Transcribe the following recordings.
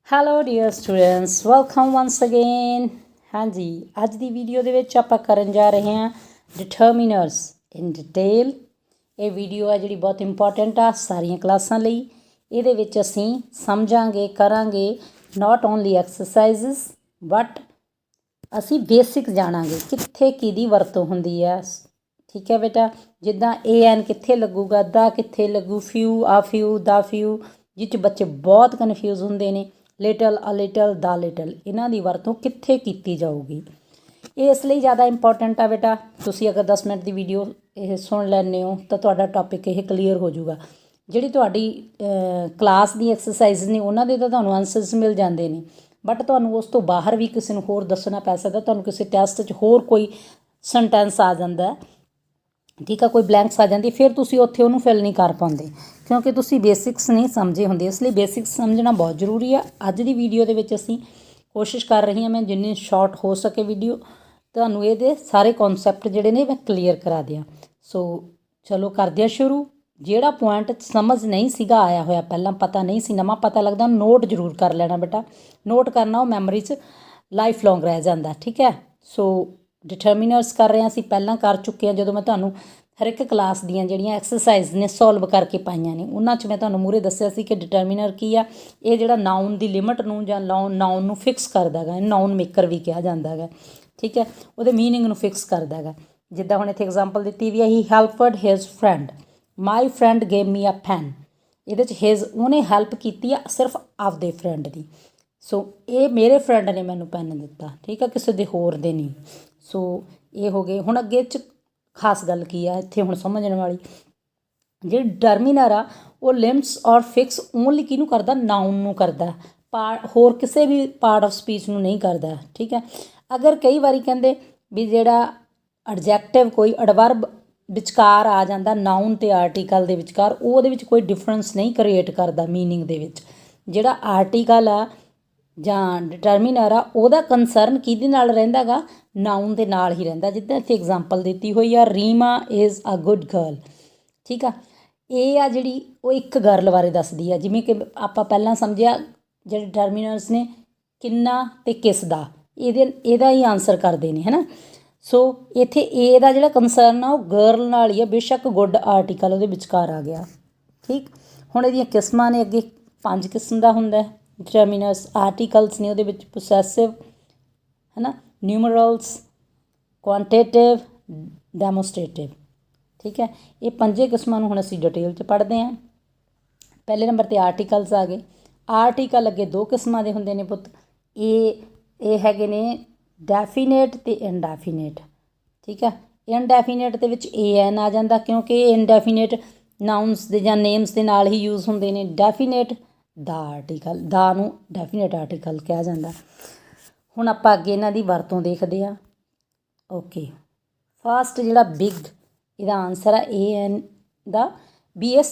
Hello dear students, welcome once again. ਹਾਂਜੀ, ਅੱਜ ਦੀ video ਦੇ ਵਿੱਚ ਆਪਾਂ ਕਰਨ ਜਾ ਰਹੇ ਹਾਂ ਡਿਟਰਮੀਨਰਸ ਇਨ ਡਿਟੇਲ। ਇਹ ਵੀਡੀਓ ਹੈ ਜਿਹੜੀ ਬਹੁਤ ਇੰਪੋਰਟੈਂਟ ਆ ਸਾਰੀਆਂ ਕਲਾਸਾਂ ਲਈ। ਇਹਦੇ ਵਿੱਚ ਅਸੀਂ ਸਮਝਾਂਗੇ, ਕਰਾਂਗੇ ਨਾਟ ਓਨਲੀ ਐਕਸਰਸਾਈਜ਼ਸ ਬਟ ਅਸੀਂ ਬੇਸਿਕ ਜਾਣਾਂਗੇ ਕਿੱਥੇ ਕਿਹਦੀ ਵਰਤੋਂ ਹੁੰਦੀ ਹੈ। ਠੀਕ ਹੈ ਬੇਟਾ, ਜਿੱਦਾਂ AN ਕਿੱਥੇ ਲੱਗੂਗਾ, ਦਾ ਕਿੱਥੇ ਲੱਗੂ, ਫਿਊ, ਆ ਫਿਊ, ਦਾ ਫਿਊ, ਜਿਹ 'ਚ ਬੱਚੇ ਬਹੁਤ ਕਨਫਿਊਜ਼ ਹੁੰਦੇ ਨੇ। Little, a little, the little, ਇਹਨਾਂ ਦੀ ਵਰਤੋਂ ਕਿੱਥੇ ਕੀਤੀ ਜਾਊਗੀ। ਇਹ ਇਸ ਲਈ ਜ਼ਿਆਦਾ ਇੰਪੋਰਟੈਂਟ ਆ ਬੇਟਾ, ਤੁਸੀਂ ਅਗਰ 10 ਮਿੰਟ ਦੀ ਵੀਡੀਓ ਇਹ ਸੁਣ ਲੈਂਦੇ ਹੋ ਤਾਂ ਤੁਹਾਡਾ ਟੌਪਿਕ ਇਹ ਕਲੀਅਰ ਹੋ ਜਾਊਗਾ। ਜਿਹੜੀ ਤੁਹਾਡੀ ਕਲਾਸ ਦੀ ਐਕਸਰਸਾਈਜ਼ ਨੇ ਉਹਨਾਂ ਦੇ ਤਾਂ ਤੁਹਾਨੂੰ ਆਨਸਰਸ ਮਿਲ ਜਾਂਦੇ ਨੇ, ਬਟ ਤੁਹਾਨੂੰ ਉਸ ਤੋਂ ਬਾਹਰ ਵੀ ਕਿਸੇ ਨੂੰ ਹੋਰ ਦੱਸਣਾ ਪੈ ਸਕਦਾ। ਤੁਹਾਨੂੰ ਕਿਸੇ ਟੈਸਟ 'ਚ ਹੋਰ ਕੋਈ ਸੈਂਟੈਂਸ ਆ ਜਾਂਦਾ, ਠੀਕ ਆ, ਕੋਈ ਬਲੈਂਕਸ ਆ ਜਾਂਦੀ, ਫਿਰ ਤੁਸੀਂ ਉੱਥੇ ਉਹਨੂੰ ਫਿਲ ਨਹੀਂ ਕਰ ਪਾਉਂਦੇ ਕਿਉਂਕਿ ਤੁਸੀਂ ਬੇਸਿਕਸ ਨਹੀਂ ਸਮਝੇ ਹੁੰਦੇ। ਇਸ ਲਈ ਬੇਸਿਕਸ ਸਮਝਣਾ ਬਹੁਤ ਜ਼ਰੂਰੀ ਆ। ਅੱਜ ਦੀ ਵੀਡੀਓ ਦੇ ਵਿੱਚ ਅਸੀਂ ਕੋਸ਼ਿਸ਼ ਕਰ ਰਹੀ ਹਾਂ ਮੈਂ ਜਿੰਨੀ ਸ਼ਾਰਟ ਹੋ ਸਕੇ ਵੀਡੀਓ ਤੁਹਾਨੂੰ ਇਹਦੇ ਸਾਰੇ ਕੌਨਸੈਪਟ ਜਿਹੜੇ ਨੇ ਮੈਂ ਕਲੀਅਰ ਕਰਾ ਦਿਆਂ। ਸੋ ਚਲੋ ਕਰਦੇ ਹਾਂ ਸ਼ੁਰੂ। ਜਿਹੜਾ ਪੁਆਇੰਟ ਸਮਝ ਨਹੀਂ ਸੀਗਾ ਆਇਆ ਹੋਇਆ, ਪਹਿਲਾਂ ਪਤਾ ਨਹੀਂ ਸੀ, ਨਵਾਂ ਪਤਾ ਲੱਗਦਾ, ਨੋਟ ਜ਼ਰੂਰ ਕਰ ਲੈਣਾ ਬੇਟਾ। ਨੋਟ ਕਰਨਾ, ਉਹ ਮੈਮਰੀ 'ਚ ਲਾਈਫ ਲੌਂਗ ਰਹਿ ਜਾਂਦਾ, ਠੀਕ ਹੈ। ਸੋ ਡਿਟਰਮੀਨਰਸ ਕਰ ਰਹੇ ਹਾਂ ਅਸੀਂ, ਪਹਿਲਾਂ ਕਰ ਚੁੱਕੇ ਹਾਂ ਜਦੋਂ ਮੈਂ ਤੁਹਾਨੂੰ ਹਰ ਇੱਕ ਕਲਾਸ ਦੀਆਂ ਜਿਹੜੀਆਂ ਐਕਸਰਸਾਈਜ਼ ਨੇ ਸੋਲਵ ਕਰਕੇ ਪਾਈਆਂ ਨੇ, ਉਹਨਾਂ 'ਚ ਮੈਂ ਤੁਹਾਨੂੰ ਮੂਹਰੇ ਦੱਸਿਆ ਸੀ ਕਿ ਡਿਟਰਮੀਨਰ ਕੀ ਆ। ਇਹ ਜਿਹੜਾ ਨਾਊਨ ਦੀ ਲਿਮਿਟ ਨੂੰ ਜਾਂ ਨਾਊਨ ਨੂੰ ਫਿਕਸ ਕਰਦਾ ਹੈਗਾ, ਨਾਊਨ ਮੇਕਰ ਵੀ ਕਿਹਾ ਜਾਂਦਾ ਹੈਗਾ, ਠੀਕ ਹੈ। ਉਹਦੇ ਮੀਨਿੰਗ ਨੂੰ ਫਿਕਸ ਕਰਦਾ ਹੈਗਾ। ਜਿੱਦਾਂ ਹੁਣ ਇੱਥੇ ਐਗਜ਼ਾਮਪਲ ਦਿੱਤੀ ਵੀ ਹੈ, he helped his friend, my friend gave me a pen. ਇਹਦੇ 'ਚ ਹਿਜ਼, ਉਹਨੇ ਹੈਲਪ ਕੀਤੀ ਆ ਸਿਰਫ ਆਪਦੇ ਫਰੈਂਡ ਦੀ। ਸੋ ਇਹ ਮੇਰੇ ਫਰੈਂਡ ਨੇ ਮੈਨੂੰ ਪੈਨ ਦਿੱਤਾ, ਠੀਕ ਆ, ਕਿਸੇ ਦੇ ਹੋਰ ਦੇ ਨਹੀਂ। ਸੋ ਇਹ ਹੋ ਗਏ। ਹੁਣ ਅੱਗੇ 'ਚ ਖਾਸ ਗੱਲ ਕੀ ਆ ਇੱਥੇ ਹੁਣ ਸਮਝਣ ਵਾਲੀ, ਜਿਹੜੀ ਡਿਟਰਮੀਨਰ ਆ ਉਹ ਲਿਮਟਸ ਔਰ ਫਿਕਸ ਓਨਲੀ ਕਿਹਨੂੰ ਕਰਦਾ, ਨਾਊਨ ਨੂੰ ਕਰਦਾ, ਹੋਰ ਕਿਸੇ ਵੀ ਪਾਰਟ ਆਫ ਸਪੀਚ ਨੂੰ ਨਹੀਂ ਕਰਦਾ, ਠੀਕ ਹੈ। ਅਗਰ ਕਈ ਵਾਰੀ ਕਹਿੰਦੇ ਵੀ ਜਿਹੜਾ ਐਡਜੈਕਟਿਵ ਕੋਈ ਐਡਵਰਬ ਵਿਚਕਾਰ ਆ ਜਾਂਦਾ ਨਾਊਨ ਅਤੇ ਆਰਟੀਕਲ ਦੇ ਵਿਚਕਾਰ, ਉਹ ਉਹਦੇ ਵਿੱਚ ਕੋਈ ਡਿਫਰੈਂਸ ਨਹੀਂ ਕ੍ਰੀਏਟ ਕਰਦਾ ਮੀਨਿੰਗ ਦੇ ਵਿੱਚ। ਜਿਹੜਾ ਆਰਟੀਕਲ ਆ ਜਾਂ ਡਿਟਰਮੀਨਰ ਆ ਉਹਦਾ ਕੰਸਰਨ ਕਿਹਦੇ ਨਾਲ ਰਹਿੰਦਾ ਗਾ, ਨਾਊਨ ਦੇ ਨਾਲ ਹੀ ਰਹਿੰਦਾ। ਜਿੱਦਾਂ ਇੱਥੇ ਐਗਜ਼ਾਮਪਲ ਦਿੱਤੀ ਹੋਈ ਆ, Reema is a good girl, ਠੀਕ ਆ। ਇਹ ਆ ਜਿਹੜੀ ਉਹ ਇੱਕ ਗਰਲ ਬਾਰੇ ਦੱਸਦੀ ਆ। ਜਿਵੇਂ ਕਿ ਆਪਾਂ ਪਹਿਲਾਂ ਸਮਝਿਆ ਜਿਹੜੇ ਡਿਟਰਮੀਨਰਸ ਨੇ ਕਿੰਨਾ ਅਤੇ ਕਿਸ ਦਾ, ਇਹਦਾ ਹੀ ਆਨਸਰ ਕਰਦੇ ਨੇ, ਹੈ ਨਾ। ਸੋ ਇੱਥੇ ਏ ਦਾ ਜਿਹੜਾ ਕੰਸਰਨ ਆ ਉਹ ਗਰਲ ਨਾਲ ਹੀ ਆ, ਬੇਸ਼ੱਕ ਗੁੱਡ ਆਰਟੀਕਲ ਉਹਦੇ ਵਿਚਕਾਰ ਆ ਗਿਆ, ਠੀਕ। ਹੁਣ ਇਹਦੀਆਂ ਕਿਸਮਾਂ ਨੇ, ਅੱਗੇ 5 ਕਿਸਮ ਦਾ ਹੁੰਦਾ ਡਿਟਰਮੀਨਰਸ। ਆਰਟੀਕਲਸ ਨੇ ਉਹਦੇ ਵਿੱਚ, ਪੋਸੈਸਿਵ, ਹੈ ਨਾ, ਨਿਊਮਰਲਸ, ਕੁਆਂਟੇਟਿਵ, ਡੈਮੋਸਟ੍ਰੇਟਿਵ, ਠੀਕ ਹੈ। ਇਹ 5 ਕਿਸਮਾਂ ਨੂੰ ਹੁਣ ਅਸੀਂ ਡਿਟੇਲ 'ਚ ਪੜ੍ਹਦੇ ਹਾਂ। ਪਹਿਲੇ ਨੰਬਰ 'ਤੇ ਆਰਟੀਕਲਸ ਆ ਗਏ। ਆਰਟੀਕਲ ਅੱਗੇ 2 ਕਿਸਮਾਂ ਦੇ ਹੁੰਦੇ ਨੇ ਪੁੱਤ। ਇਹ ਹੈਗੇ ਨੇ ਡੈਫੀਨੇਟ ਅਤੇ ਇਨਡੈਫੀਨੇਟ, ਠੀਕ ਹੈ। ਇਨਡੈਫੀਨੇਟ ਦੇ ਵਿੱਚ AN ਆ ਜਾਂਦਾ ਕਿਉਂਕਿ ਇਹ ਇਨਡੈਫੀਨੇਟ ਨਾਊਨਸ ਦੇ ਜਾਂ ਨੇਮਸ ਦੇ ਨਾਲ ਹੀ ਯੂਜ਼ ਹੁੰਦੇ ਨੇ। ਡੈਫੀਨੇਟ ਦਾ ਆਰਟੀਕਲ, ਦਾ ਨੂੰ ਡੈਫੀਨੇਟ ਆਰਟੀਕਲ ਕਿਹਾ ਜਾਂਦਾ। ਹੁਣ ਆਪਾਂ ਅੱਗੇ ਇਹਨਾਂ ਦੀ ਵਰਤੋਂ ਦੇਖਦੇ ਹਾਂ। ਓਕੇ, ਫਸਟ ਜਿਹੜਾ ਬਿਗ ਇਹਦਾ ਆਨਸਰ ਆ AN ਦਾ, BS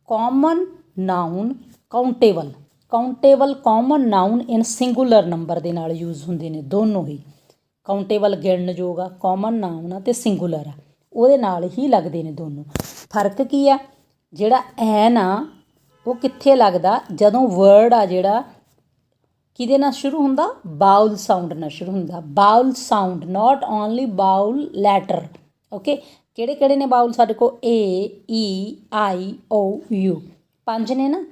common noun countable. Countable common noun in singular number ਦੇ ਨਾਲ ਯੂਜ਼ ਹੁੰਦੇ ਨੇ ਦੋਨੋਂ ਹੀ। ਕਾਊਂਟੇਬਲ ਗਿਣਨਯੋਗ ਆ, ਕਾਮਨ ਨਾਊਨ ਆ ਅਤੇ ਸਿੰਗੂਲਰ ਆ, ਉਹਦੇ ਨਾਲ ਹੀ ਲੱਗਦੇ ਨੇ ਦੋਨੋਂ। ਫਰਕ ਕੀ ਆ, ਜਿਹੜਾ ਐਨ ਆ ਉਹ ਕਿੱਥੇ ਲੱਗਦਾ, ਜਦੋਂ ਵਰਡ ਆ ਜਿਹੜਾ ਕਿਹਦੇ ਨਾਲ ਸ਼ੁਰੂ ਹੁੰਦਾ, ਬਾਊਲ ਸਾਊਂਡ ਨਾਲ ਸ਼ੁਰੂ ਹੁੰਦਾ। Bowl sound, not only bowl letter. Okay, ਕਿਹੜੇ ਕਿਹੜੇ ਨੇ ਬਾਊਲ ਸਾਡੇ ਕੋਲ, AEIOU, 5 ਨੇ ਨਾ।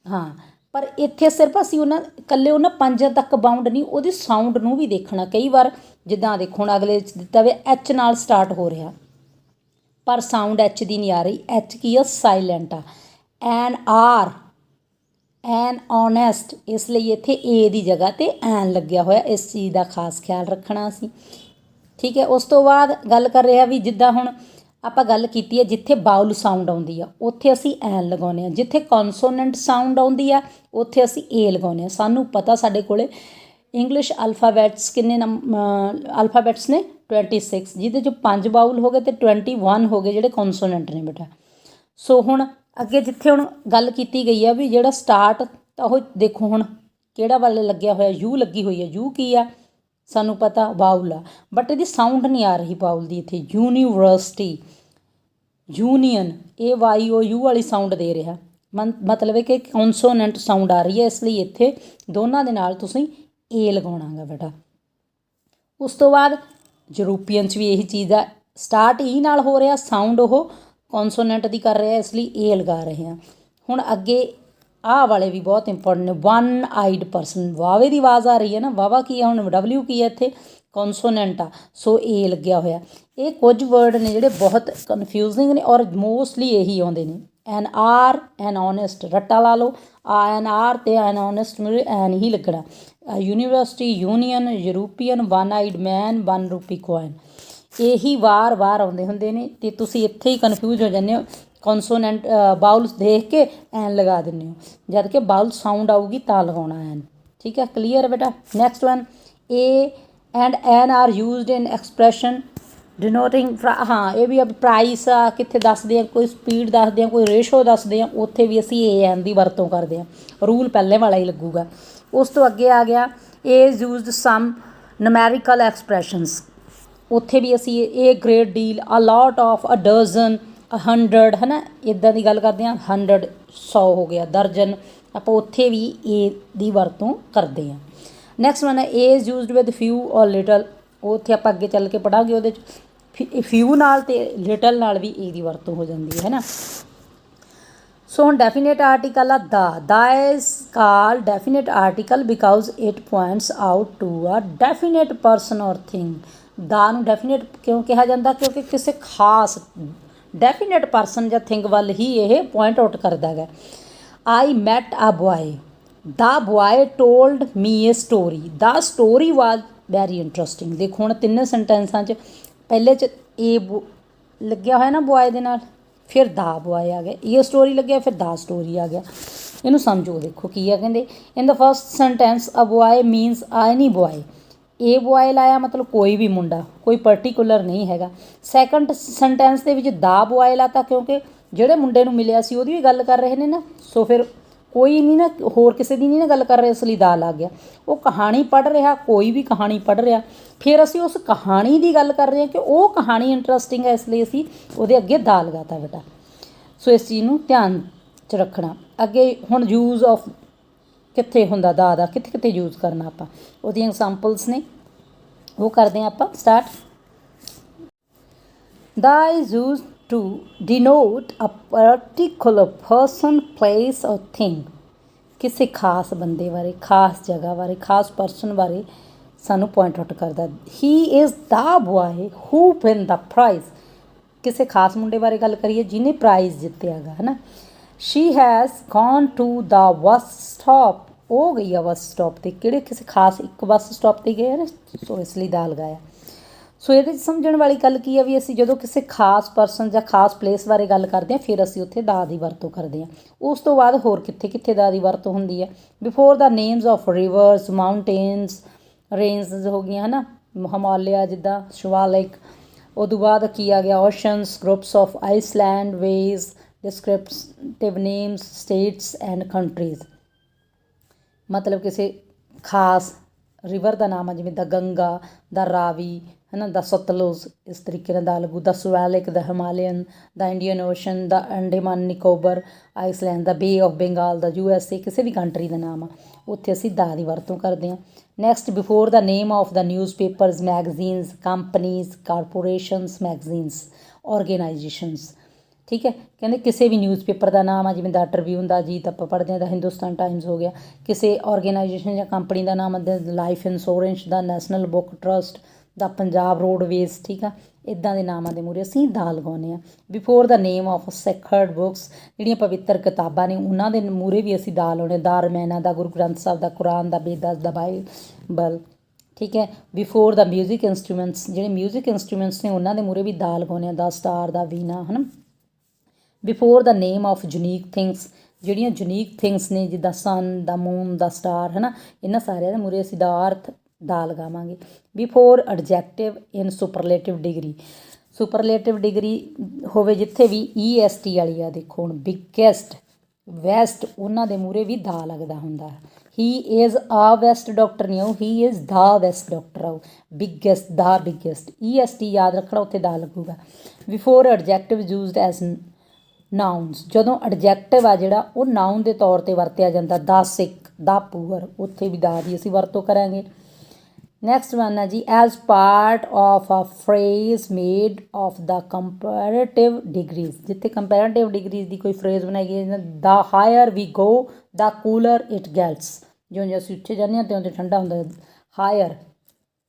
ਹਾਂ, ਪਰ ਇੱਥੇ ਸਿਰਫ ਅਸੀਂ ਇਕੱਲੇ ਉਹਨਾਂ 5 ਤੱਕ ਬਾਊਂਡ ਨਹੀਂ, ਉਹਦੀ ਸਾਊਂਡ ਨੂੰ ਵੀ ਦੇਖਣਾ। ਕਈ ਵਾਰ ਜਿੱਦਾਂ ਦੇਖੋ ਹੁਣ ਅਗਲੇ ਦਿੱਤਾ ਵੇ H ਨਾਲ ਸਟਾਰਟ ਹੋ ਰਿਹਾ ਪਰ ਸਾਊਂਡ H ਦੀ ਨਹੀਂ ਆ ਰਹੀ। H ਕੀ ਆ, ਸਾਈਲੈਂਟ ਆ। ਐਨ ਆਰ, ਐਨ ਓਨੈਸਟ, ਇਸ ਲਈ ਇੱਥੇ A ਦੀ ਜਗ੍ਹਾ 'ਤੇ ਐਨ ਲੱਗਿਆ ਹੋਇਆ। ਇਸ ਚੀਜ਼ ਦਾ ਖਾਸ ਖਿਆਲ ਰੱਖਣਾ ਅਸੀਂ, ਠੀਕ ਹੈ। ਉਸ ਤੋਂ ਬਾਅਦ ਗੱਲ ਕਰ ਰਿਹਾ ਵੀ ਜਿੱਦਾਂ ਹੁਣ ਆਪਾਂ ਗੱਲ ਕੀਤੀ ਹੈ ਜਿੱਥੇ ਬਾਊਲ ਸਾਊਂਡ ਆਉਂਦੀ ਆ ਉੱਥੇ ਅਸੀਂ ਐਨ ਲਗਾਉਂਦੇ ਹਾਂ, ਜਿੱਥੇ ਕੌਨਸੋਨੈਂਟ ਸਾਊਂਡ ਆਉਂਦੀ ਆ ਉੱਥੇ ਅਸੀਂ A ਲਗਾਉਂਦੇ ਹਾਂ। ਸਾਨੂੰ ਪਤਾ ਸਾਡੇ ਕੋਲ ਇੰਗਲਿਸ਼ ਅਲਫਾਬੈਟਸ ਕਿੰਨੇ ਅਲਫਾਬੈਟਸ ਨੇ, 26, ਜਿਹਦੇ 'ਚੋਂ 5 ਬਾਊਲ ਹੋ ਗਏ ਅਤੇ 21 ਹੋ ਗਏ ਜਿਹੜੇ ਕੌਨਸੋਨੈਂਟ ਨੇ ਬੇਟਾ। ਸੋ ਹੁਣ ਅੱਗੇ ਜਿੱਥੇ ਹੁਣ ਗੱਲ ਕੀਤੀ ਗਈ ਆ ਵੀ ਜਿਹੜਾ ਸਟਾਰਟ, ਤਾਂ ਉਹ ਦੇਖੋ ਹੁਣ ਕਿਹੜਾ ਵਾਲੇ ਲੱਗਿਆ ਹੋਇਆ, U ਲੱਗੀ ਹੋਈ ਹੈ। U ਕੀ ਆ, ਸਾਨੂੰ ਪਤਾ ਬਾਊਲ ਆ, ਬਟ ਇਹਦੀ ਸਾਊਂਡ ਨਹੀਂ ਆ ਰਹੀ ਬਾਊਲ ਦੀ ਇੱਥੇ। ਯੂਨੀਵਰਸਿਟੀ, ਯੂਨੀਅਨ, AYOU ਵਾਲੀ ਸਾਊਂਡ ਦੇ ਰਿਹਾ। मतलब है कि कॉन्सोनेंट साउंड आ रही है, इसलिए इत्थे दोनों दे नाल तुसीं ए लगाउणा गा बेटा। उस तो बाद यूरोपीਅਨ 'ਚ भी यही चीज़ आ, स्टार्ट ई नाल हो रहा, साउंड वो कॉन्सोनेंट दी कर रहा, इसलिए ए लगा रहे हैं। हुण अगे आह वाले भी बहुत इंपॉर्टेंट ने, वन आइड परसन, वावे की आवाज़ आ रही है ना, वावा की है, हुण डबल्यू की है, इत्थे कॉन्सोनेंट आ, सो ए लग्या होया। ये कुछ वर्ड ने जिहड़े बहुत कन्फ्यूजिंग ने और मोस्टली यही आउंदे ने। एन आर एन ऑनेस्ट, रट्टा ला लो, एन आर ते एन ऑनेस्ट में एन ही लगना। University, union, European, one eyed man, one rupee coin, यही वार वार आउंदे हुंदे ने ते तुसीं इत्थे ही कन्फ्यूज हो जांदे हो। कॉन्सोनेंट बाउल्स देख के एन लगा दिंदे हो, जद कि बाउल साउंड आऊगी तां लगाउणा एन। ठीक है, क्लीयर है बेटा। Next one, A and an are used in expression denoting, हाँ ये भी अब प्राइस आ कित्थे दसदे आ, कोई स्पीड दसदे आ, कोई रेशो दसदे आ, उत्थे भी असीं ए एन दी वरतों करदे आ, रूल पहले वाला ही लगूगा। उस तो अगे आ गया ए इज़ यूज्ड सम नमैरिकल एक्सप्रैशनस, उत्थे भी असी a great deal, a lot of, a dozen, a 100 है ना, इदां दी गल करदे आ। 100 100 हो गया, दर्जन, आपां उत्थे भी ए दी वरतों करदे आ। नैक्सट वन है A is used with few और लिटल, उत्थे आपां अगे चल के पढ़ांगे, ਉਹਦੇ 'ਚ फ्यू नाल ते लिटल नाल भी ए दी वरतों हो जाती है ना। सो हुण डेफिनेट आर्टिकल आ the is called definite article because it points out to a definite person और थिंग। दा नूं डेफिनेट क्यों कहा जाता, क्योंकि किसी खास डेफिनेट परसन या थिंग वाल ही ये पॉइंट आउट करता है। I met a boy, the boy told me a story, the story was very interesting. देखो हुण तिन्ने सेंटेंसां 'च पहले च ए लग्या होया ना बॉय दे नाल, फिर दा बॉय आ गया, ये स्टोरी लग्या, फिर दा स्टोरी आ गया। इनू समझो, देखो की है कहते, in the first sentence a boy मीनस any boy, a boy लाया मतलब कोई भी मुंडा, कोई पर्टिकुलर नहीं हैगा। सैकंड सेंटेंस दे विच दा बॉय लाता क्योंकि ਜਿਹੜੇ ਮੁੰਡੇ ਨੂੰ ਮਿਲਿਆ ਸੀ ਉਹਦੀ ਵੀ ਗੱਲ ਕਰ ਰਹੇ ਨੇ ਨਾ, ਸੋ ਫਿਰ ਕੋਈ ਨਹੀਂ ਨਾ, ਹੋਰ ਕਿਸੇ ਦੀ ਨਹੀਂ ਨਾ ਗੱਲ ਕਰ ਰਹੇ, ਇਸ ਲਈ ਦਾ ਲੱਗ ਗਿਆ। ਉਹ ਕਹਾਣੀ ਪੜ੍ਹ ਰਿਹਾ, ਕੋਈ ਵੀ ਕਹਾਣੀ ਪੜ੍ਹ ਰਿਹਾ, ਫਿਰ ਅਸੀਂ ਉਸ ਕਹਾਣੀ ਦੀ ਗੱਲ ਕਰ ਰਹੇ ਹਾਂ ਕਿ ਉਹ ਕਹਾਣੀ ਇੰਟਰਸਟਿੰਗ ਹੈ, ਇਸ ਲਈ ਅਸੀਂ ਉਹਦੇ ਅੱਗੇ ਦਾ ਲਗਾਤਾ ਬੇਟਾ। ਸੋ ਇਸ ਚੀਜ਼ ਨੂੰ ਧਿਆਨ 'ਚ ਰੱਖਣਾ। ਅੱਗੇ ਹੁਣ ਯੂਜ਼ ਆਫ ਕਿੱਥੇ ਹੁੰਦਾ ਦਾ ਕਿੱਥੇ ਕਿੱਥੇ ਯੂਜ਼ ਕਰਨਾ ਆਪਾਂ, ਉਹਦੀਆਂ ਐਗਜ਼ਾਮਪਲਸ ਨੇ, ਉਹ ਕਰਦੇ ਹਾਂ ਆਪਾਂ start. The is use to denote a particular person, place or thing, किसी खास बंदे बारे, खास जगह बारे, खास परसन बारे सानू पॉइंट आउट करता। He is the boy who win the prize, किसी खास मुंडे बारे गल करिए जिन्हें प्राइज़ जित्तिया गा, है ना। She has gone to the bus stop, वो गई है बस स्टॉप पर, किहड़े किसी खास एक बस स्टॉप पर गए ना, सो इसलिए दा लगाया। सो ये समझण वाली गल की है भी असी जो किसी खास परसन या खास प्लेस बारे गल करते हैं, फिर असी उत्थे दा दी वरतों करते हैं। उस तो बाद होर कित्थे कित्थे दा दी वरतों हुंदी है। Before the names of reverse, mountains, range हो गई है ना, हिमालय जिद्दां शिवालिक। उदों बाद की आ गया oceans, groups of island, ways, descriptive names, states and countries, मतलब किसी खास रिवर का नाम है, जिमें द गंगा, द रावी, है ना, द सतलुज, इस तरीके नाल दा लगू। The Shivalik, the Himalayan, the Indian ocean, the Andaman Nicobar island, the bay of Bengal, the USA, किसी भी कंट्री का नाम आ, उत्थे असीं दा दी वरतों करते हैं। Next, before the name of the newspapers, magazines, companies, corporations, magazines, organisations. ठीक है, कहते किसी भी न्यूज़पेपर का नाम है, जिमें द ट्रिब्यून, द अजीत आप पढ़ते हैं, द हिंदुस्तान टाइम्स हो गया। किसी ऑर्गेनाइजेशन या कंपनी का नाम है, the life insurance, the national book trust, the Punjab roadways. ठीक है, इदां दे नामां दे मूहरे असीं दा लगाउने आ। Before the name of sacred books, जिहड़ियां पवित्र किताबां ने उन्हां दे मूहरे भी असीं दा लाउने, the Ramayan, the Guru Granth Sahib, the Quran, the Vedas, the Bible. ठीक है, बिफोर द म्यूजिक इंस्ट्रूमेंट्स, जिहड़े म्यूजिक इंस्ट्रूमेंट्स ने उन्हां दे मूहरे भी दा लगाउने, द स्टार, द वीणा, है ना। Before the name of unique things, जिहड़ियां यूनीक थिंग्स ने जिद्दां sun, the moon, the star, है ना, इन्हां सारिਆਂ ਦੇ ਮੂਹਰੇ ਅਸੀਂ द अर्थ दा लगावांगे। बिफोर एडजैक्टिव इन सुपरलेटिव डिग्री, सुपरलेटिव डिग्री होवे जिथे भी EST वाली आ, देखो हुण बिगेस्ट, वैस्ट, उन्हां दे मूहरे भी दा लगदा हुंदा है। He is a best doctor नहीं आऊ, he is the best doctor आऊ, बिगेस्ट, द बिगेस्ट, EST याद रखना, उत्थे दा लगूगा। Before adjective used as nouns ਜਦੋਂ ਐਡਜੈਕਟਿਵ ਆ ਜਿਹੜਾ ਉਹ ਨਾਊਨ ਦੇ ਤੌਰ 'ਤੇ ਵਰਤਿਆ ਜਾਂਦਾ, ਦਾ ਸਿੱਖ, ਦਾ ਪੂਅਰ, ਉੱਥੇ ਵੀ ਦਾ ਦੀ ਅਸੀਂ ਵਰਤੋਂ ਕਰਾਂਗੇ। ਨੈਕਸਟ ਵਨ ਹੈ ਜੀ, as part of a phrase made of the comparative degrees. ਜਿੱਥੇ ਕੰਪੈਰੇਟਿਵ ਡਿਗਰੀਜ਼ ਦੀ ਕੋਈ ਫਰੇਜ਼ ਬਣਾਈ ਗਈ ਹੈ, the higher we go the cooler it gets. ਜਿਉਂ ਜਿਉਂ ਅਸੀਂ ਉੱਚੇ ਜਾਂਦੇ ਹਾਂ ਤਿਉਂ ਤਿਉਂ ਠੰਡਾ ਹੁੰਦਾ, ਹਾਇਰ।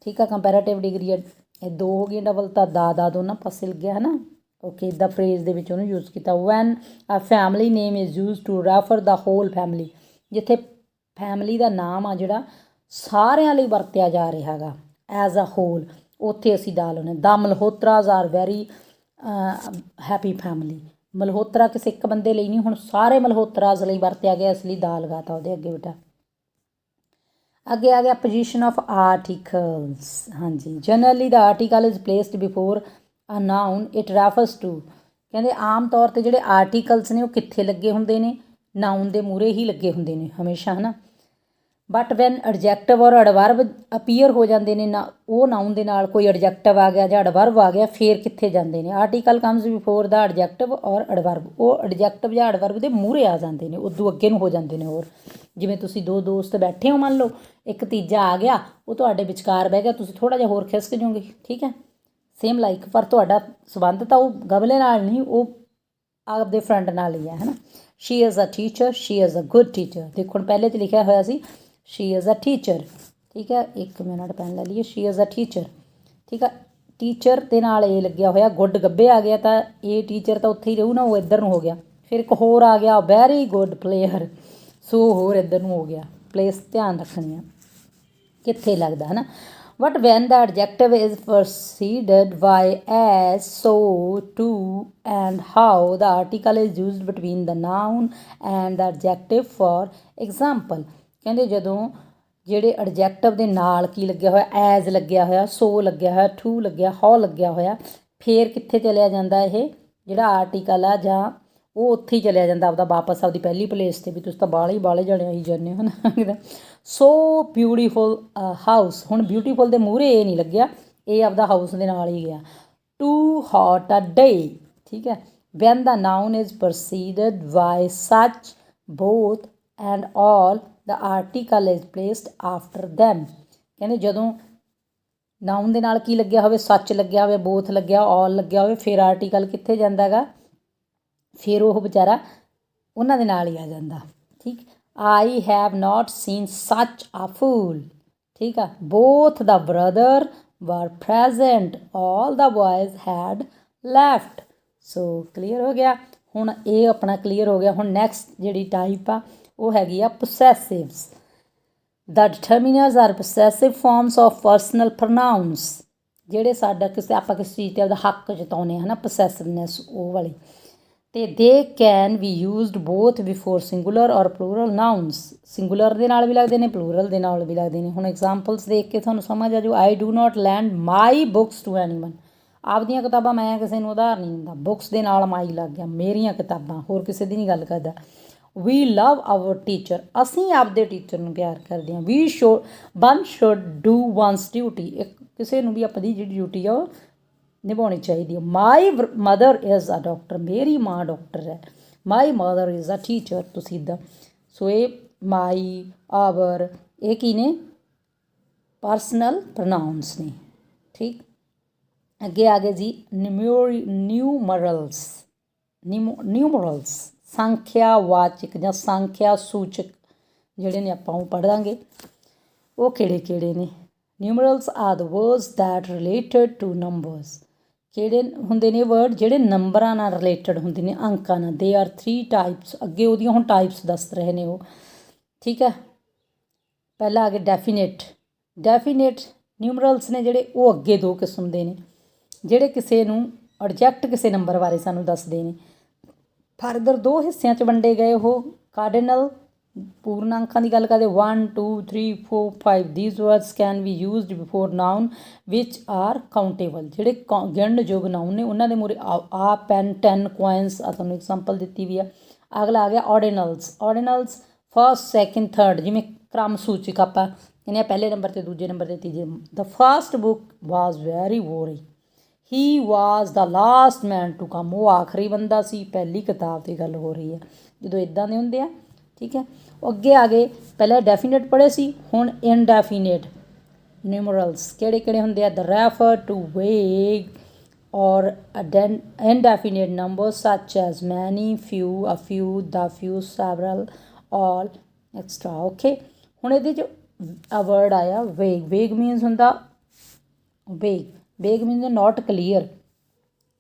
ਠੀਕ ਆ, ਕੰਪੈਰੇਟਿਵ ਡਿਗਰੀ ਹੈ, ਇਹ ਦੋ ਹੋ ਗਈਆਂ ਡਬਲ, ਤਾਂ ਦਾ ਦੋਨਾਂ ਪਾਸੇ ਲੱਗਿਆ ਹੈ ਨਾ। ਓਕੇ, ਇੱਦਾਂ ਫਰੇਜ਼ ਦੇ ਵਿੱਚ ਉਹਨੂੰ ਯੂਜ਼ ਕੀਤਾ। When a family name is use to refer the whole family. ਜਿੱਥੇ ਫੈਮਿਲੀ ਦਾ ਨਾਮ ਆ ਜਿਹੜਾ ਸਾਰਿਆਂ ਲਈ ਵਰਤਿਆ ਜਾ ਰਿਹਾ ਹੈਗਾ ਐਜ਼ ਅ ਹੋਲ, ਉੱਥੇ ਅਸੀਂ ਦਾ ਲਾਉਂਦੇ। The Malhotras are very happy family. Malhotra ਕਿਸੇ ਇੱਕ ਬੰਦੇ ਲਈ ਨਹੀਂ, ਹੁਣ ਸਾਰੇ ਮਲਹੋਤਰਾਜ਼ ਲਈ ਵਰਤਿਆ ਗਿਆ, ਇਸ ਲਈ ਦਾ ਲਗਾਤਾ ਉਹਦੇ ਅੱਗੇ ਬੇਟਾ। ਅੱਗੇ ਆ ਗਿਆ ਪੋਜੀਸ਼ਨ ਆਫ ਆਰਟੀਕਲਸ। ਹਾਂਜੀ, generally the article is placed before a noun it refers to. ਕਹਿੰਦੇ ਆਮ ਤੌਰ 'ਤੇ ਜਿਹੜੇ ਆਰਟੀਕਲਸ ਨੇ ਉਹ ਕਿੱਥੇ ਲੱਗੇ ਹੁੰਦੇ ਨੇ, ਨਾਊਨ ਦੇ ਮੂਹਰੇ ਹੀ ਲੱਗੇ ਹੁੰਦੇ ਨੇ ਹਮੇਸ਼ਾ, ਹੈ ਨਾ। ਬਟ ਵੈਨ ਐਡਜੈਕਟਿਵ ਔਰ ਐਡਵਰਬ ਅਪੀਅਰ ਹੋ ਜਾਂਦੇ ਨੇ, ਨਾ ਉਹ ਨਾਊਨ ਦੇ ਨਾਲ ਕੋਈ ਐਡਜੈਕਟਿਵ ਆ ਗਿਆ ਜਾਂ ਐਡਵਰਬ ਆ ਗਿਆ, ਫੇਰ ਕਿੱਥੇ ਜਾਂਦੇ ਨੇ। Article comes before the adjective ਔਰ ਐਡਵਰਬ, ਉਹ ਐਡਜੈਕਟਿਵ ਜਾਂ ਐਡਵਰਬ ਦੇ ਮੂਹਰੇ ਆ ਜਾਂਦੇ ਨੇ, ਉਦੋਂ ਅੱਗੇ ਨੂੰ ਹੋ ਜਾਂਦੇ ਨੇ। ਹੋਰ ਜਿਵੇਂ ਤੁਸੀਂ ਦੋ ਦੋਸਤ ਬੈਠੇ ਹੋ, ਮੰਨ ਲਓ ਇੱਕ ਤੀਜਾ ਆ ਗਿਆ, ਉਹ ਤੁਹਾਡੇ ਵਿਚਕਾਰ ਬਹਿ ਗਿਆ, ਤੁਸੀਂ ਥੋੜ੍ਹਾ ਜਿਹਾ ਹੋਰ ਖਿਸਕ ਜਾਓਗੇ। ਠੀਕ ਹੈ, ਸੇਮ ਲਾਈਕ, ਪਰ ਤੁਹਾਡਾ ਸੰਬੰਧ ਤਾਂ ਉਹ ਗਮਲੇ ਨਾਲ ਨਹੀਂ, ਉਹ ਆਪਦੇ ਫਰੈਂਡ ਨਾਲ ਹੀ ਹੈ ਨਾ। She is a teacher, she is a good teacher. ਦੇਖੋ ਹੁਣ ਪਹਿਲੇ 'ਚ ਲਿਖਿਆ ਹੋਇਆ ਸੀ ਸ਼ੀ ਇਜ਼ ਅ ਟੀਚਰ। ਠੀਕ ਹੈ, ਇੱਕ ਮਿੰਟ ਪੈਨ ਲੈ ਲਈਏ। She is a teacher. ਠੀਕ ਆ, ਟੀਚਰ ਦੇ ਨਾਲ ਇਹ ਲੱਗਿਆ ਹੋਇਆ, ਗੁੱਡ ਗੱਬੇ ਆ ਗਿਆ ਤਾਂ ਇਹ ਟੀਚਰ ਤਾਂ ਉੱਥੇ ਹੀ ਰਹੂ ਨਾ, ਉਹ ਇੱਧਰ ਨੂੰ ਹੋ ਗਿਆ। ਫਿਰ ਇੱਕ ਹੋਰ ਆ ਗਿਆ ਵੈਰੀ ਗੁੱਡ ਪਲੇਅਰ, ਸੋ ਹੋਰ ਇੱਧਰ ਨੂੰ ਹੋ ਗਿਆ। ਪਲੇਸ ਧਿਆਨ ਰੱਖਣੀ ਆ ਕਿੱਥੇ ਲੱਗਦਾ, ਹੈ ਨਾ। But when the adjective is proceeded by as, so, too and how, the article is used between the noun and the adjective. For example, ਕਹਿੰਦੇ ਜਦੋਂ ਜਿਹੜੇ ਐਡਜੈਕਟਿਵ ਦੇ ਨਾਲ ਕੀ ਲੱਗਿਆ ਹੋਇਆ, ਐਜ਼ ਲੱਗਿਆ ਹੋਇਆ, ਸੋ ਲੱਗਿਆ ਹੋਇਆ, ਟੂ ਲੱਗਿਆ, ਹਾਊ ਲੱਗਿਆ ਹੋਇਆ, ਫੇਰ ਕਿੱਥੇ ਚਲਿਆ ਜਾਂਦਾ ਇਹ ਜਿਹੜਾ ਆਰਟੀਕਲ ਆ, ਜਾਂ ਉਹ ਉੱਥੇ ਹੀ ਚਲਿਆ ਜਾਂਦਾ ਆਪਦਾ ਵਾਪਸ ਆਪਦੀ ਪਹਿਲੀ ਪਲੇਸ 'ਤੇ। ਵੀ ਤੁਸੀਂ ਤਾਂ ਬਾਹਲੇ ਜਣੇ ਆਈ ਜਾਂਦੇ ਹੋ ਨਾ। ਸੋ ਬਿਊਟੀਫੁਲ ਹਾਊਸ, ਹੁਣ ਬਿਊਟੀਫੁਲ ਦੇ ਮੂਹਰੇ ਇਹ ਨਹੀਂ ਲੱਗਿਆ, ਇਹ ਆਪਦਾ ਹਾਊਸ ਦੇ ਨਾਲ ਹੀ ਗਿਆ। Too hot a day. ਠੀਕ ਹੈ, when the noun is proceeded by such, both and all, the article is placed after them. ਕਹਿੰਦੇ ਜਦੋਂ ਨਾਊਨ ਦੇ ਨਾਲ ਕੀ ਲੱਗਿਆ ਹੋਵੇ, ਸੱਚ ਲੱਗਿਆ ਹੋਵੇ, ਬੋਥ ਲੱਗਿਆ, ਆਲ ਲੱਗਿਆ ਹੋਵੇ, ਫਿਰ ਆਰਟੀਕਲ ਕਿੱਥੇ ਜਾਂਦਾ ਹੈਗਾ, ਫਿਰ ਉਹ ਵਿਚਾਰਾ ਉਹਨਾਂ ਦੇ ਨਾਲ ਹੀ ਆ ਜਾਂਦਾ। ਠੀਕ, ਆਈ ਹੈਵ ਨਾਟ ਸੀਨ ਸੱਚ ਅ ਫੂਲ। ਠੀਕ ਆ, ਬੋਥ ਦਾ ਬ੍ਰਦਰ ਵਰ ਪ੍ਰੈਜੈਂਟ, ਆਲ ਦਾ ਬॉयਜ਼ ਹੈਡ ਲੈਫਟ। ਸੋ ਕਲੀਅਰ ਹੋ ਗਿਆ। ਹੁਣ ਇਹ ਆਪਣਾ ਕਲੀਅਰ ਹੋ ਗਿਆ। ਹੁਣ ਨੈਕਸਟ ਜਿਹੜੀ ਟਾਈਪ ਆ ਉਹ ਹੈਗੀ ਆ ਪੋਸੈਸਿਵਸ। ਦਾ ਡਿਟਰਮੀਨਰਸ R possessive farms of personal ਪ੍ਰੋਨਾਊਨਸ। ਜਿਹੜੇ ਸਾਡਾ ਕਿਸੇ ਆਪਾਂ ਕਿਸੇ ਚੀਜ਼ 'ਤੇ ਆਪਦਾ ਹੱਕ ਜਤਾਉਂਦੇ ਹਾਂ ਨਾ, ਪੋਸੈਸਿਵਨੈਸ ਉਹ ਵਾਲੀ। ਅਤੇ they can be used both before singular ਔਰ ਪਲੂਰਲ ਨਾਊਨਸ। ਸਿੰਗੂਲਰ ਦੇ ਨਾਲ ਵੀ ਲੱਗਦੇ ਨੇ, ਪਲੂਰਲ ਦੇ ਨਾਲ ਵੀ ਲੱਗਦੇ ਨੇ। ਹੁਣ ਐਗਜ਼ਾਮਪਲਸ ਦੇਖ ਕੇ ਤੁਹਾਨੂੰ ਸਮਝ ਆ ਜਾਊ। I do not lend my books to anyone. ਆਪਦੀਆਂ ਕਿਤਾਬਾਂ ਮੈਂ ਕਿਸੇ ਨੂੰ ਉਧਾਰ ਨਹੀਂ ਦਿੰਦਾ। ਬੁੱਕਸ ਦੇ ਨਾਲ ਮਾਈ ਲੱਗ ਗਿਆ, ਮੇਰੀਆਂ ਕਿਤਾਬਾਂ, ਹੋਰ ਕਿਸੇ ਦੀ ਨਹੀਂ ਗੱਲ ਕਰਦਾ। ਵੀ ਲਵ ਆਵਰ ਟੀਚਰ, ਅਸੀਂ ਆਪਦੇ ਟੀਚਰ ਨੂੰ ਪਿਆਰ ਕਰਦੇ ਹਾਂ। One should do ones duty, ਇੱਕ ਕਿਸੇ ਨੂੰ ਵੀ ਆਪਣੀ ਜਿਹੜੀ ਡਿਊਟੀ ਆ ਉਹ ਨਿਭਾਉਣੀ ਚਾਹੀਦੀ ਹੈ। My mother is a doctor, ਮੇਰੀ ਮਾਂ ਡਾਕਟਰ ਹੈ। My mother is a teacher, ਤੁਸੀਂ ਇੱਦਾਂ। ਸੋ ਇਹ ਮਾਈ, ਆਵਰ, ਇਹ ਕੀ ਨੇ, ਪਰਸਨਲ ਪ੍ਰੋਨਾਊਨਸ ਨੇ। ਠੀਕ, ਅੱਗੇ ਆ ਗਏ ਜੀ ਨਿਊਮਰਲਸ। ਸੰਖਿਆ ਵਾਚਕ ਜਾਂ ਸੰਖਿਆ ਸੂਚਕ ਜਿਹੜੇ ਨੇ ਆਪਾਂ ਉਹ ਪੜ੍ਹਾਂਗੇ। ਉਹ ਕਿਹੜੇ ਕਿਹੜੇ ਨੇ? Numerals are the words that related to numbers. ਕਿਹੜੇ ਹੁੰਦੇ ਨੇ ਵਰਡ ਜਿਹੜੇ ਨੰਬਰਾਂ ਨਾਲ ਰਿਲੇਟਡ ਹੁੰਦੇ ਨੇ, ਅੰਕਾਂ ਨਾਲ। They are 3 types. ਅੱਗੇ ਉਹਦੀਆਂ ਹੁਣ ਟਾਈਪਸ ਦੱਸ ਰਹੇ ਨੇ ਉਹ। ਠੀਕ ਹੈ, ਪਹਿਲਾਂ ਆ ਗਏ ਡੈਫੀਨੇਟ ਨਿਊਮਰਲਸ ਨੇ ਜਿਹੜੇ, ਉਹ ਅੱਗੇ 2 ਕਿਸਮ ਦੇ ਨੇ, ਜਿਹੜੇ ਕਿਸੇ ਨੂੰ ਐਡਜੈਕਟ ਕਿਸੇ ਨੰਬਰ ਬਾਰੇ ਸਾਨੂੰ ਦੱਸਦੇ ਨੇ। ਫਰਦਰ 2 ਹਿੱਸਿਆਂ 'ਚ ਵੰਡੇ ਗਏ ਉਹ। ਕਾਰਡੀਨਲ ਪੂਰਨ ਅੰਕਾਂ ਦੀ ਗੱਲ ਕਰਦੇ 1 2 3 4 5। These words can be used before noun which are countable. ਜਿਹੜੇ ਗਿਣਨਯੋਗ ਨਾਊਨ ਨੇ ਉਹਨਾਂ ਦੇ ਮੂਹਰੇ ਆ ਪੈਨ, 10 ਕੋਇਨਸ ਆ, ਤੁਹਾਨੂੰ ਐਗਜ਼ਾਮਪਲ ਦਿੱਤੀ ਵੀ ਆ। ਅਗਲਾ ਆ ਗਿਆ ਆਰਡੀਨਲਸ ਫਸਟ, ਸੈਕਿੰਡ, ਥਰਡ, ਜਿਵੇਂ ਕ੍ਰਮ ਸੂਚਕ ਆਪਾਂ ਕਹਿੰਦੇ ਆ, ਪਹਿਲੇ ਨੰਬਰ 'ਤੇ, ਦੂਜੇ ਨੰਬਰ 'ਤੇ, ਤੀਜੇ। The first book was very boring, he was the last man to come, ਉਹ ਆਖਰੀ ਬੰਦਾ ਸੀ। ਪਹਿਲੀ ਕਿਤਾਬ ਦੀ ਗੱਲ ਹੋ ਰਹੀ ਹੈ ਜਦੋਂ ਇੱਦਾਂ ਦੇ ਹੁੰਦੇ ਆ, ਠੀਕ ਹੈ। ਉਹ ਅੱਗੇ ਆ ਗਏ, ਪਹਿਲਾਂ ਡੈਫੀਨੇਟ ਪੜ੍ਹੇ ਸੀ, ਹੁਣ ਇਨਡੈਫੀਨੇਟ ਨਿਊਮਰਲਸ ਕਿਹੜੇ ਕਿਹੜੇ ਹੁੰਦੇ ਆ। ਦ ਰੈਫਰ ਟੂ ਵੇਗ ਔਰ indefinite numbers such as many, few, a few, the few, several, all, extra, okay। ਹੁਣ ਇਹਦੇ 'ਚ ਆ ਵਰਡ ਆਇਆ ਵੇਗ। ਵੇਗ ਮੀਨਸ ਹੁੰਦਾ vague means not clear.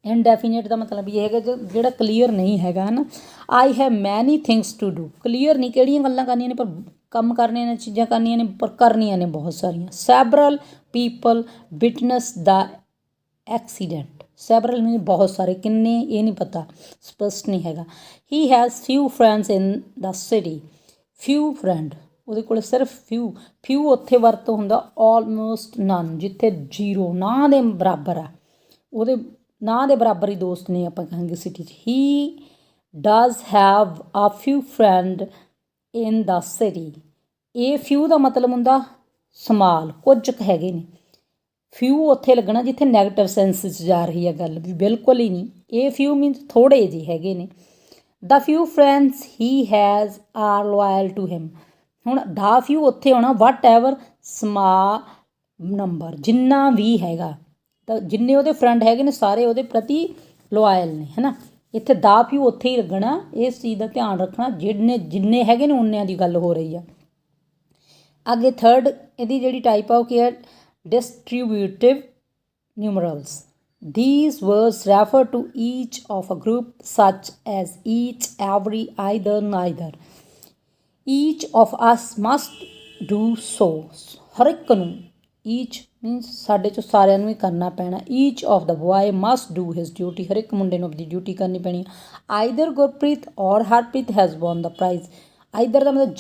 Indefinite ਦਾ ਮਤਲਬ ਇਹ ਹੈਗਾ ਜਿਹੜਾ ਕਲੀਅਰ ਨਹੀਂ ਹੈਗਾ, ਹੈ ਨਾ। I have many things to do, clear ਨਹੀਂ ਕਿਹੜੀਆਂ ਗੱਲਾਂ ਕਰਨੀਆਂ ਨੇ, ਪਰ ਕੰਮ ਕਰਨੀਆਂ ਨੇ, ਚੀਜ਼ਾਂ ਕਰਨੀਆਂ ਨੇ, ਪਰ ਕਰਨੀਆਂ ਨੇ ਬਹੁਤ ਸਾਰੀਆਂ। ਸੈਵਰਲ ਪੀਪਲ ਵਿਟਨੈਸ ਦਾ ਐਕਸੀਡੈਂਟ। ਸੈਵਰਲ ਮੀਨ ਬਹੁਤ ਸਾਰੇ, ਕਿੰਨੇ ਇਹ ਨਹੀਂ ਪਤਾ, ਸਪਸ਼ਟ ਨਹੀਂ ਹੈਗਾ। He has ਫਿਊ friends in the city. ਫਿਊ friend, ਉਹਦੇ ਕੋਲ ਸਿਰਫ ਫਿਊ। ਫਿਊ ਉੱਥੇ ਵਰਤ ਹੁੰਦਾ ਆਲਮੋਸਟ ਨਨ, ਜਿੱਥੇ ਜ਼ੀਰੋ, ਨਾ ਦੇ ਬਰਾਬਰ ਆ, ਉਹਦੇ ਨਾ ਦੇ ਬਰਾਬਰ ਹੀ ਦੋਸਤ ਨੇ ਆਪਾਂ ਕਹਾਂਗੇ ਸਿਟੀ 'ਚ। ਹੀ ਡਜ਼ ਹੈਵ ਆ ਫਿਊ ਫਰੈਂਡ ਇਨ ਦਾ ਸਿਟੀ। ਇਹ ਫਿਊ ਦਾ ਮਤਲਬ ਹੁੰਦਾ ਸਮਾਲ, ਕੁਝ ਕੁ ਹੈਗੇ ਨੇ। ਫਿਊ ਉੱਥੇ ਲੱਗਣਾ ਜਿੱਥੇ ਨੈਗੇਟਿਵ ਸੈਂਸ 'ਚ ਜਾ ਰਹੀ ਹੈ ਗੱਲ, ਵੀ ਬਿਲਕੁਲ ਹੀ ਨਹੀਂ। ਇਹ ਫਿਊ ਮੀਨਸ ਥੋੜ੍ਹੇ ਜਿਹੇ ਹੈਗੇ ਨੇ। The few friends he has are loyal to him. ਹੁਣ ਦਾ ਫਿਊ ਉੱਥੇ ਆਉਣਾ ਵਟ ਐਵਰ ਸਮਾਲ ਨੰਬਰ, ਜਿੰਨਾ ਵੀ ਹੈਗਾ, ਤਾਂ ਜਿੰਨੇ ਉਹਦੇ ਫਰੈਂਡ ਹੈਗੇ ਨੇ ਸਾਰੇ ਉਹਦੇ ਪ੍ਰਤੀ ਲੋਇਲ ਨੇ, ਹੈ ਨਾ। ਇੱਥੇ ਦਾ ਫਿਊ ਉੱਥੇ ਹੀ ਲੱਗਣਾ, ਇਸ ਚੀਜ਼ ਦਾ ਧਿਆਨ ਰੱਖਣਾ। ਜਿੰਨੇ ਹੈਗੇ ਨੇ ਉਨਿਆਂ ਦੀ ਗੱਲ ਹੋ ਰਹੀ ਆ। ਅੱਗੇ ਥਰਡ ਇਹਦੀ ਜਿਹੜੀ ਟਾਈਪ ਆ ਉਹ ਕੀ ਹੈ, distributive numerals. These words refer to each of a group such as each, every, either, neither. Each of us must do so. ਹਰ ਇੱਕ ਨੂੰ, each means ਸਾਡੇ 'ਚੋਂ ਸਾਰਿਆਂ ਨੂੰ ਹੀ ਕਰਨਾ ਪੈਣਾ। each of the boy must do his duty. ਹਰ ਇੱਕ ਮੁੰਡੇ ਨੂੰ ਆਪਣੀ ਡਿਊਟੀ ਕਰਨੀ ਪੈਣੀ। either Gurpreet or Harpreet has won the prize. either ਦਾ ਮਤਲਬ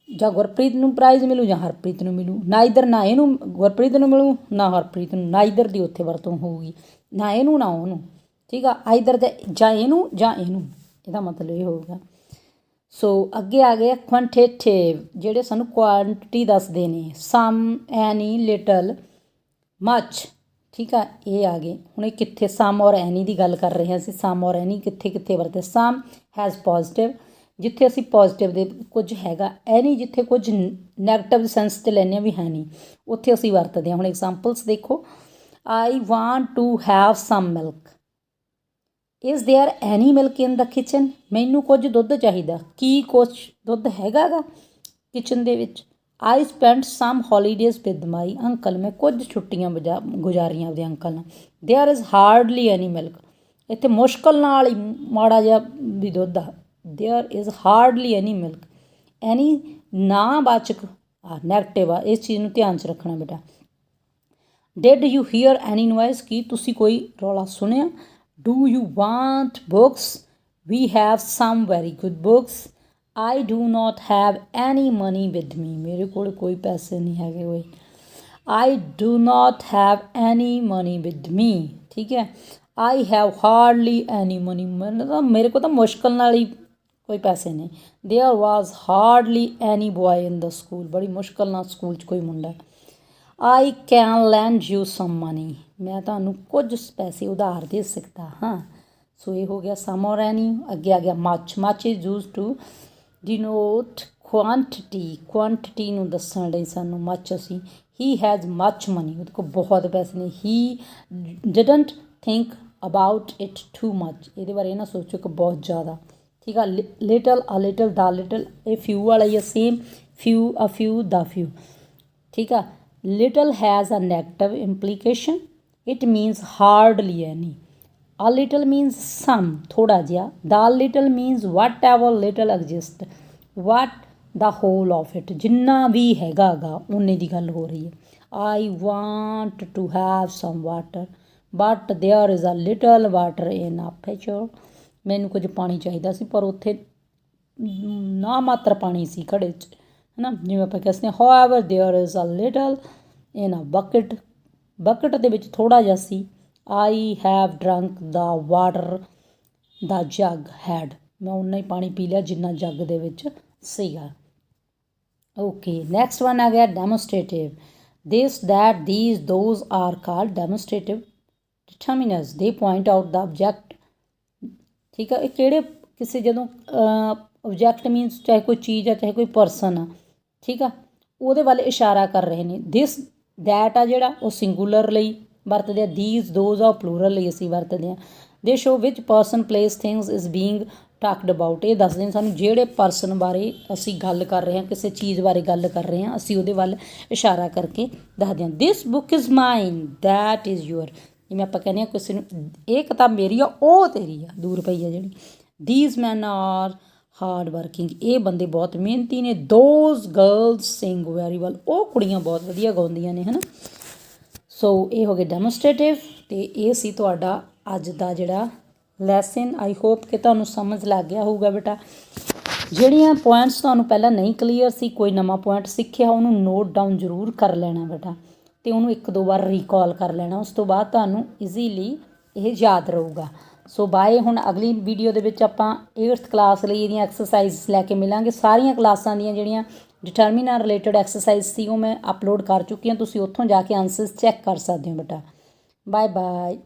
ਜਾਂ ਗੁਰਪ੍ਰੀਤ ਨੂੰ ਪ੍ਰਾਈਜ਼ ਮਿਲੂ ਜਾਂ ਹਰਪ੍ਰੀਤ ਨੂੰ ਮਿਲੂ। ਨਾਈਦਰ, ਨਾ ਇਹਨੂੰ ਗੁਰਪ੍ਰੀਤ ਨੂੰ ਮਿਲੂ ਨਾ ਹਰਪ੍ਰੀਤ ਨੂੰ। ਨਾਈਦਰ ਦੀ ਉੱਥੇ ਵਰਤੋਂ ਹੋਊਗੀ, ਨਾ ਇਹਨੂੰ ਨਾ ਉਹਨੂੰ, ਠੀਕ ਆ। ਆਈਦਰ ਦੇ ਜਾਂ ਇਹਨੂੰ ਜਾਂ ਇਹਨੂੰ, ਇਹਦਾ ਮਤਲਬ ਇਹ ਹੋਊਗਾ। ਸੋ ਅੱਗੇ ਆ ਗਏ ਕੁਆਂਟੀਟਿਵ, ਜਿਹੜੇ ਸਾਨੂੰ ਕੁਆਂਟਿਟੀ ਦੱਸਦੇ ਨੇ। ਸਮ, ਐਨੀ, ਲਿਟਲ, ਮੱਚ, ਠੀਕ ਆ, ਇਹ ਆ ਗਏ। ਹੁਣ ਇਹ ਕਿੱਥੇ ਸਮ ਔਰ ਐਨੀ ਦੀ ਗੱਲ ਕਰ ਰਹੇ ਹਾਂ ਅਸੀਂ। ਸਮ ਔਰ ਐਨੀ ਕਿੱਥੇ ਕਿੱਥੇ ਵਰਤੇ। ਸਮ ਹੈਜ਼ ਪੋਜ਼ੀਟਿਵ, ਜਿੱਥੇ ਅਸੀਂ ਪੋਜ਼ੀਟਿਵ ਦੇ ਕੁਝ ਹੈਗਾ। ਐਨੀ ਜਿੱਥੇ ਕੁਝ ਨੈਗੇਟਿਵ ਸੈਂਸ 'ਤੇ ਲੈਂਦੇ ਹਾਂ ਵੀ ਹੈ ਨਹੀਂ, ਉੱਥੇ ਅਸੀਂ ਵਰਤਦੇ ਹਾਂ। ਹੁਣ ਐਗਜ਼ਾਮਪਲਸ ਦੇਖੋ। I want to have some milk. Is there any milk in the kitchen. ਮੈਨੂੰ ਕੁਝ ਦੁੱਧ ਚਾਹੀਦਾ, ਕੀ ਕੁਛ ਦੁੱਧ ਹੈਗਾ ਗਾ ਕਿਚਨ ਦੇ ਵਿੱਚ। I spend some holidays with my uncle. ਮੈਂ ਕੁਝ ਛੁੱਟੀਆਂ ਗੁਜ਼ਾਰੀਆਂ ਆਪਦੇ ਅੰਕਲ ਨਾਲ। There is hardly any milk. ਇੱਥੇ ਮੁਸ਼ਕਿਲ ਨਾਲ ਹੀ ਮਾੜਾ ਜਿਹਾ ਵੀ ਦੁੱਧ ਆ। There is hardly any milk. Any ਨਾਵਾਚਕ ਆ, ਨੈਗੇਟਿਵ ਆ, ਇਸ ਚੀਜ਼ ਨੂੰ ਧਿਆਨ 'ਚ ਰੱਖਣਾ ਬੇਟਾ। Did you hear any noise. ਕੀ ਤੁਸੀਂ ਕੋਈ ਰੌਲਾ ਸੁਣਿਆ। Do you want books. We have some very good books. I do not have any money with me. ਮੇਰੇ ਕੋਲ ਕੋਈ ਪੈਸੇ ਨਹੀਂ ਹੈਗੇ ਹੋਏ। I do not have any money with me, ਠੀਕ ਹੈ। I have hardly any money. ਮੇਰੇ ਕੋਲ ਤਾਂ ਮੁਸ਼ਕਿਲ ਨਾਲ ਹੀ ਕੋਈ ਪੈਸੇ ਨਹੀਂ। There was hardly any boy in the school. ਬੜੀ ਮੁਸ਼ਕਿਲ ਨਾਲ ਸਕੂਲ 'ਚ ਕੋਈ ਮੁੰਡਾ। I can lend you some money. ਮੈਂ ਤੁਹਾਨੂੰ ਕੁਝ ਪੈਸੇ ਉਧਾਰ ਦੇ ਸਕਦਾ ਹਾਂ। ਸੋ ਇਹ ਹੋ ਗਿਆ ਸਮ ਔਰ ਐਨੀ। ਅੱਗੇ ਆ ਗਿਆ much. Much is use to denote quantity. Quantity ਨੂੰ ਦੱਸਣ ਲਈ ਸਾਨੂੰ ਮੱਚ ਅਸੀਂ। ਹੀ ਹੈਜ਼ ਮੱਚ ਮਨੀ, ਉਹਦੇ ਕੋਲ ਬਹੁਤ ਪੈਸੇ ਨੇ। ਹੀ didn't think about it too much. ਇਹਦੇ ਬਾਰੇ ਇਹ ਨਾ ਸੋਚੋ ਕਿ ਬਹੁਤ ਜ਼ਿਆਦਾ, ਠੀਕ ਆ। Little, a little, the little, ਇਹ ਫਿਊ ਵਾਲਾ ਹੀ ਆ ਸੇਮ। ਫਿਊ, ਅ ਫਿਊ, ਦਾ ਫਿਊ, ਠੀਕ ਆ। Little has a negative implication. It means hardly any. A little means some, ਥੋੜ੍ਹਾ ਜਿਹਾ। The little means whatever little exist. What the whole of it, ਜਿੰਨਾ ਵੀ ਹੈਗਾ ਗਾ ਉਨੇ ਦੀ ਗੱਲ ਹੋ ਰਹੀ ਹੈ। I want to have some water but there is a little water in a pitcher. ਮੈਨੂੰ ਕੁਝ ਪਾਣੀ ਚਾਹੀਦਾ ਸੀ ਪਰ ਉੱਥੇ ਨਾ ਮਾਤਰ ਪਾਣੀ ਸੀ ਘੜੇ 'ਚ, ਹੈ ਨਾ। ਜਿਵੇਂ ਆਪਾਂ ਕਹਿ ਸਕਦੇ ਹਾਂ however there is a little in a bucket. Bucket ਦੇ ਵਿੱਚ ਥੋੜ੍ਹਾ ਜਿਹਾ ਸੀ। I have drunk the water the jug had. ਮੈਂ ਉਨਾ ਹੀ ਪਾਣੀ ਪੀ ਲਿਆ ਜਿੰਨਾ ਜੱਗ ਦੇ ਵਿੱਚ ਸੀਗਾ। ਓਕੇ, ਨੈਕਸਟ ਵਨ ਆ ਗਿਆ demonstrative. This, that, these, those are called demonstrative determiners they point out the object. ठीक है, किहड़े किसी जदों ऑब्जेक्ट मीनस चाहे कोई चीज़ है चाहे कोई परसन आ, ठीक है, ਉਹਦੇ ਵੱਲ ਇਸ਼ਾਰਾ ਕਰ ਰਹੇ ਨੇ। ਦਿਸ ਦੈਟ ਆ ਜਿਹੜਾ ਉਹ ਸਿੰਗੂਲਰ ਲਈ ਵਰਤਦੇ ਆ, ਦੀਜ਼ ਦੋਜ਼ ਆ ਉਹ ਪਲੂਰਲ ਲਈ ਅਸੀਂ ਵਰਤਦੇ ਹਾਂ। ਦੇ show which person place things is being talked about. ਇਹ ਦੱਸਦੇ ਨੇ ਸਾਨੂੰ ਜਿਹੜੇ ਪਰਸਨ ਬਾਰੇ ਅਸੀਂ ਗੱਲ ਕਰ ਰਹੇ ਹਾਂ, ਕਿਸੇ ਚੀਜ਼ ਬਾਰੇ ਗੱਲ ਕਰ ਰਹੇ ਹਾਂ, ਅਸੀਂ ਉਹਦੇ ਵੱਲ ਇਸ਼ਾਰਾ ਕਰਕੇ ਦੱਸਦੇ ਹਾਂ। This book is mine, that is your. ਜਿਵੇਂ ਆਪਾਂ ਕਹਿੰਦੇ ਹਾਂ ਕਿਸੇ ਨੂੰ ਇਹ ਕਿਤਾਬ ਮੇਰੀ ਆ ਉਹ ਤੇਰੀ ਆ, ਦੂਰ ਪਈ ਆ ਜਿਹੜੀ। These men are hard working, ਇਹ ਬੰਦੇ ਬਹੁਤ ਮਿਹਨਤੀ ਨੇ। Those girls sing very well, ਉਹ ਕੁੜੀਆਂ ਬਹੁਤ ਵਧੀਆ ਗਾਉਂਦੀਆਂ ਨੇ, ਹੈ ਨਾ। ਸੋ ਇਹ ਹੋ ਗਏ ਡੈਮੋਸਟ੍ਰੇਟਿਵ, ਅਤੇ ਇਹ ਸੀ ਤੁਹਾਡਾ ਅੱਜ ਦਾ ਜਿਹੜਾ ਲੈਸਨ। ਆਈ ਹੋਪ ਕਿ ਤੁਹਾਨੂੰ ਸਮਝ ਲੱਗ ਗਿਆ ਹੋਊਗਾ ਬੇਟਾ। ਜਿਹੜੀਆਂ ਪੁਆਇੰਟਸ ਤੁਹਾਨੂੰ ਪਹਿਲਾਂ ਨਹੀਂ ਕਲੀਅਰ ਸੀ, ਕੋਈ ਨਵਾਂ ਪੁਆਇੰਟ ਸਿੱਖਿਆ ਉਹਨੂੰ ਨੋਟ ਡਾਊਨ ਜ਼ਰੂਰ ਕਰ ਲੈਣਾ ਬੇਟਾ, ਅਤੇ ਉਹਨੂੰ 1-2 ਵਾਰ ਰੀਕਾਲ ਕਰ ਲੈਣਾ। ਉਸ ਤੋਂ ਬਾਅਦ ਤੁਹਾਨੂੰ ਈਜ਼ੀਲੀ ਇਹ ਯਾਦ ਰਹੂਗਾ। So bye. ਹੁਣ ਅਗਲੀ ਵੀਡੀਓ ਦੇ ਵਿੱਚ ਆਪਾਂ 8th ਕਲਾਸ ਲਈ ਇਹਦੀਆਂ ਐਕਸਰਸਾਈਜ਼ ਲੈ ਕੇ ਮਿਲਾਂਗੇ। ਸਾਰੀਆਂ ਕਲਾਸਾਂ ਦੀਆਂ ਜਿਹੜੀਆਂ ਡਿਟਰਮੀਨਰ ਰਿਲੇਟਡ ਐਕਸਰਸਾਈਜ਼ ਸੀ ਉਹ ਮੈਂ ਅਪਲੋਡ ਕਰ ਚੁੱਕੀ ਹਾਂ, ਤੁਸੀਂ ਉੱਥੋਂ ਜਾ ਕੇ ਆਨਸਰਸ ਚੈੱਕ ਕਰ ਸਕਦੇ ਹੋ ਬੇਟਾ। Bye bye.